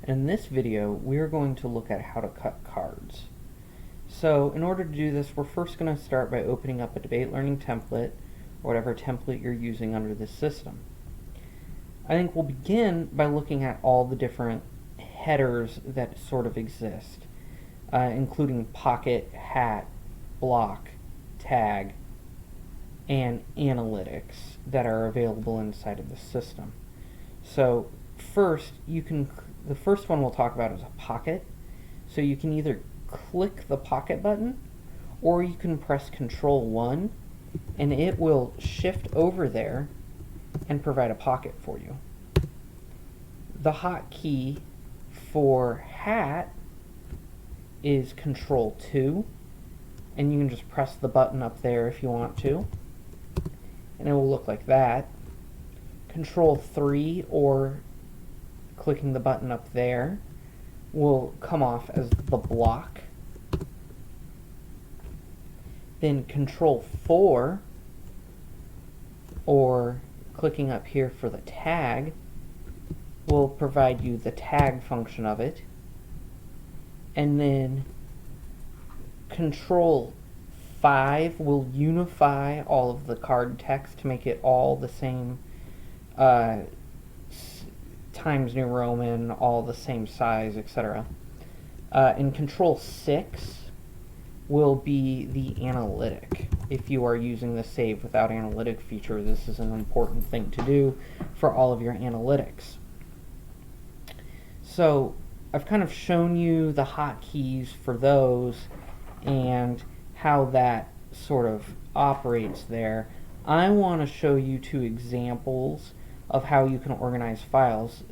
In this video, we're going to look at how to cut cards. So in order to do this, we're first going to start by opening up a Debate Learning template, or whatever template you're using under this system. I think we'll begin by looking at all the different headers that sort of exist, including pocket, hat, block, tag, and analytics that are available inside of the system. So first, the first one we'll talk about is a pocket. So you can either click the pocket button, or you can press Control 1, and it will shift over there and provide a pocket for you. The hotkey for hat is Control 2, and you can just press the button up there if you want to, and it will look like that. Control 3, or clicking the button up there, will come off as the block. Then Control 4, or clicking up here for the tag, will provide you the tag function of it. And then Control 5 will unify all of the card text to make it all the same Times New Roman, all the same size, etc. And Control 6 will be the analytic. If you are using the save without analytic feature, this is an important thing to do for all of your analytics. So I've kind of shown you the hotkeys for those and how that sort of operates there. I want to show you two examples of how you can organize files.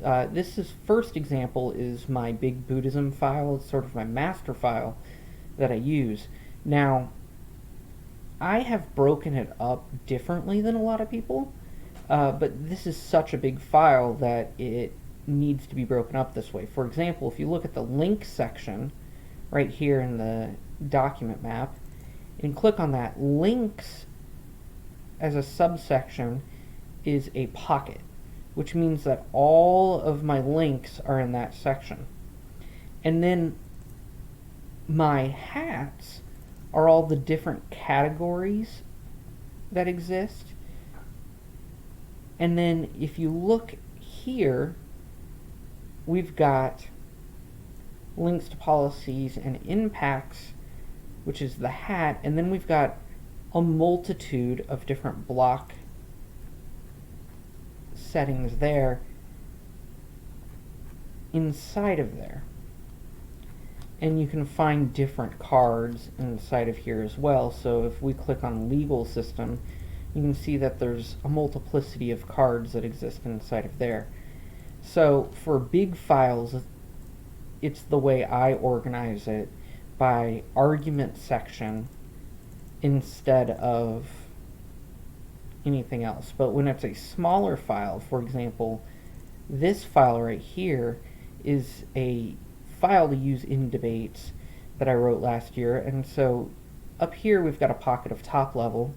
First example is my Big Buddhism file. It's sort of my master file that I use. Now, I have broken it up differently than a lot of people, but this is such a big file that it needs to be broken up this way. For example, if you look at the link section right here in the document map and click on that, links as a subsection is a pocket, which means that all of my links are in that section. And then my hats are all the different categories that exist. And then if you look here, we've got links to policies and impacts, which is the hat, and then we've got a multitude of different block settings there inside of there. And you can find different cards inside of here as well. So if we click on legal system, you can see that there's a multiplicity of cards that exist inside of there. So for big files, it's the way I organize it, by argument section instead of anything else. But when it's a smaller file, for example, this file right here is a file to use in debates that I wrote last year, and so up here we've got a pocket of top level,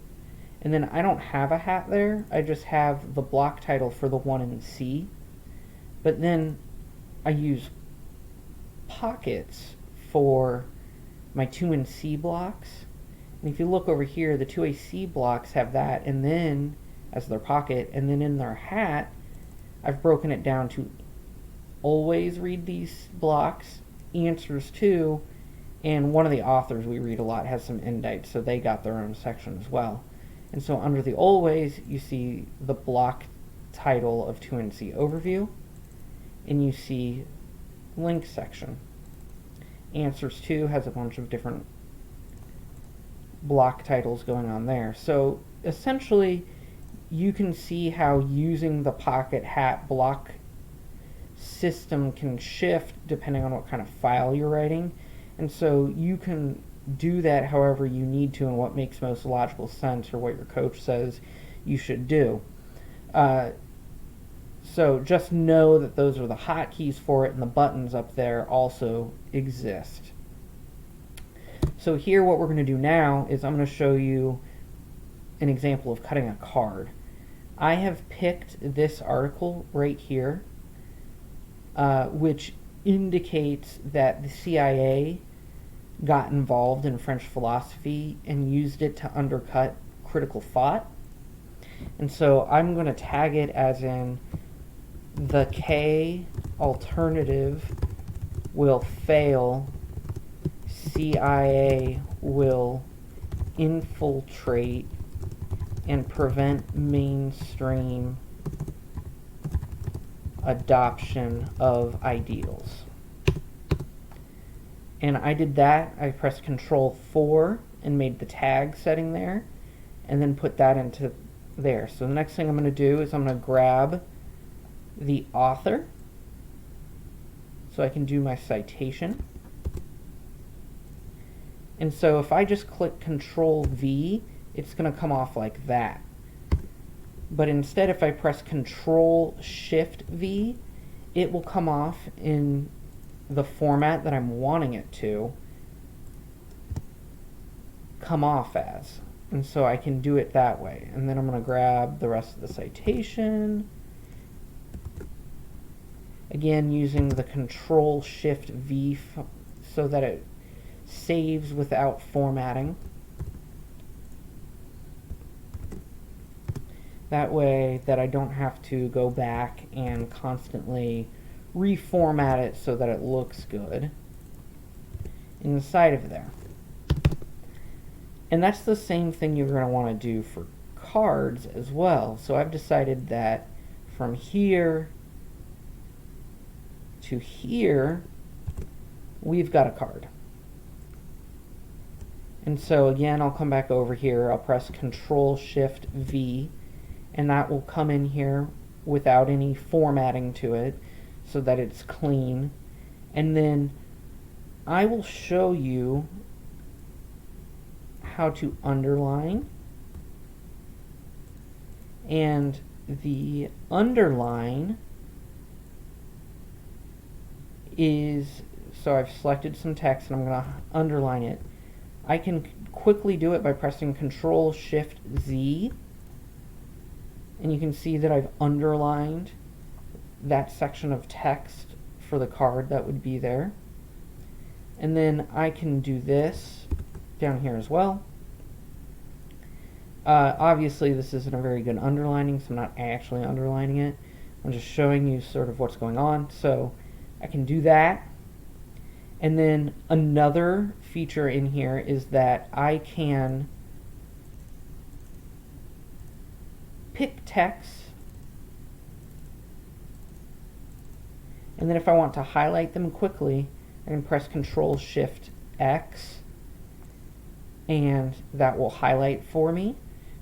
and then I don't have a hat there, I just have the block title for the 1 in C, but then I use pockets for my 2 in C blocks. And if you look over here, the 2AC blocks have that, and then as their pocket, and then in their hat, I've broken it down to always read these blocks, answers to, and one of the authors we read a lot has some indites, so they got their own section as well. And so under the always, you see the block title of 2 in C overview, and you see link section. Answers to has a bunch of different block titles going on there. So essentially you can see how using the pocket hat block system can shift depending on what kind of file you're writing, and so you can do that however you need to and what makes most logical sense or what your coach says you should do. So just know that those are the hotkeys for it, and the buttons up there also exist. So here what we're going to do now is I'm going to show you an example of cutting a card. I have picked this article right here, which indicates that the CIA got involved in French philosophy and used it to undercut critical thought. And so I'm going to tag it as in the K alternative will fail, CIA will infiltrate and prevent mainstream adoption of ideals. And I did that. I pressed Control 4 and made the tag setting there, and then put that into there. So the next thing I'm going to do is I'm going to grab the author so I can do my citation. And so if I just click Control V, it's going to come off like that. But instead, if I press Control Shift V, it will come off in the format that I'm wanting it to come off as. And so I can do it that way. And then I'm going to grab the rest of the citation. Again, using the Control Shift V so that it saves without formatting. That way that I don't have to go back and constantly reformat it so that it looks good inside of there. And that's the same thing you're going to want to do for cards as well. So I've decided that from here to here, we've got a card. And so again, I'll come back over here, I'll press Control Shift V, and that will come in here without any formatting to it so that it's clean. And then I will show you how to underline. And the underline is, so I've selected some text and I'm going to underline it. I can quickly do it by pressing Control Shift Z, and you can see that I've underlined that section of text for the card that would be there. And then I can do this down here as well. Obviously this isn't a very good underlining, so I'm not actually underlining it. I'm just showing you sort of what's going on. So I can do that. And then another feature in here is that I can pick text, and then if I want to highlight them quickly, I can press Control Shift X, and that will highlight for me.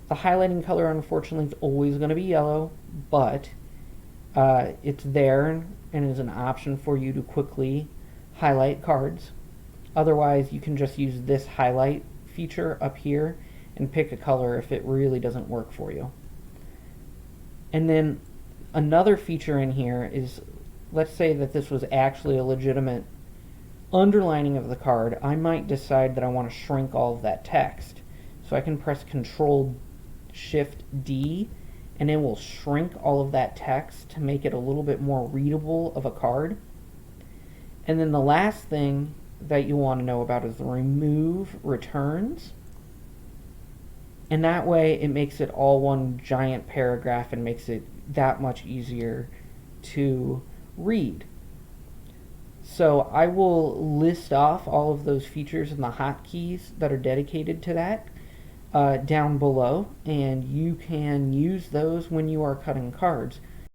The highlighting color, unfortunately, is always going to be yellow, but it's there and is an option for you to quickly highlight cards. Otherwise, you can just use this highlight feature up here and pick a color if it really doesn't work for you. And then another feature in here is, let's say that this was actually a legitimate underlining of the card. I might decide that I want to shrink all of that text. So I can press Control Shift D, and it will shrink all of that text to make it a little bit more readable of a card. And then the last thing that you want to know about is the remove returns. And that way it makes it all one giant paragraph and makes it that much easier to read. So I will list off all of those features and the hotkeys that are dedicated to that down below, and you can use those when you are cutting cards.